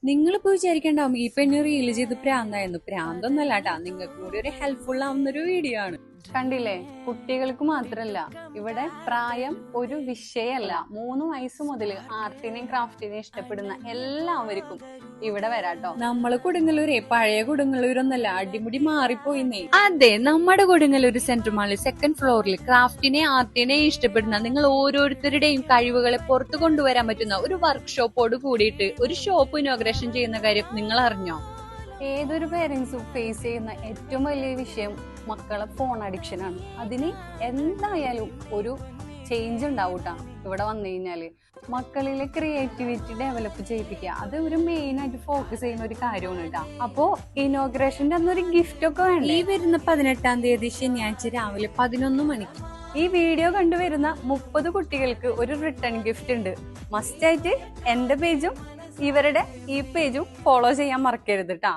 നിങ്ങളിപ്പോ വിചാരിക്കണ്ടാവും ഈ പെണ്ണ് റീല് ചെയ്ത് പ്രാന്തായിരുന്നു. പ്രാന്തൊന്നല്ല കേട്ടാ, നിങ്ങൾക്ക് കൂടി ഒരു ഹെൽപ്ഫുൾ ആവുന്ന ഒരു വീഡിയോ ആണ്. കണ്ടില്ലേ, കുട്ടികൾക്ക് മാത്രല്ല, ഇവിടെ പ്രായം ഒരു വിഷയമല്ല. 3 വയസ്സ് മുതൽ ആർട്ടിനെയും ക്രാഫ്റ്റിനെയും ഇഷ്ടപ്പെടുന്ന എല്ലാവർക്കും ഇവിടെ വരാട്ടോ. നമ്മള് കൊടുങ്ങല്ലൂരെ പഴയ കൊടുങ്ങല്ലൂരൊന്നല്ല, അടിമുടി മാറിപ്പോയിന്നേ. അതെ, നമ്മുടെ കൊടുങ്ങല്ലൂർ സെൻട്രൽ മാളിൽ 2nd ഫ്ലോറിൽ ക്രാഫ്റ്റിനെ ആർട്ടിനെ ഇഷ്ടപ്പെടുന്ന നിങ്ങൾ ഓരോരുത്തരുടെയും കഴിവുകളെ പുറത്തു കൊണ്ടുവരാൻ പറ്റുന്ന ഒരു വർക്ക്ഷോപ്പോട് കൂടിയിട്ട് ഒരു ഷോപ്പ് ഇനോഗ്രേഷൻ ചെയ്യുന്ന കാര്യം നിങ്ങൾ അറിഞ്ഞോ? ഏതൊരു പേരൻസും ഫേസ് ചെയ്യുന്ന ഏറ്റവും വലിയ വിഷയം മക്കളെ ഫോൺ അഡിക്ഷൻ ആണ്. അതിന് എന്തായാലും ഒരു ചേഞ്ച് ഉണ്ടാവൂട്ടാ ഇവിടെ വന്നു കഴിഞ്ഞാല്. മക്കളിലെ ക്രിയേറ്റിവിറ്റി ഡെവലപ്പ് ചെയ്യിപ്പിക്കുക, അത് ഒരു മെയിൻ ആയിട്ട് ഫോക്കസ് ചെയ്യുന്ന ഒരു കാര്യമാണ് കേട്ടോ. അപ്പോ ഇനോഗ്രേഷന്റെ അന്നൊരു ഗിഫ്റ്റ് ഒക്കെ വേണം. ഈ വരുന്ന 18-ാം തീയതി ശനിയാഴ്ച രാവിലെ 11 മണിക്ക് ഈ വീഡിയോ കണ്ടുവരുന്ന 30 കുട്ടികൾക്ക് ഒരു റിട്ടേൺ ഗിഫ്റ്റ് ഉണ്ട്. മസ്റ്റ് ആയിട്ട് എന്റെ പേജും ഇവരുടെ ഈ പേജും ഫോളോ ചെയ്യാൻ മറക്കരുത് കേട്ടാ.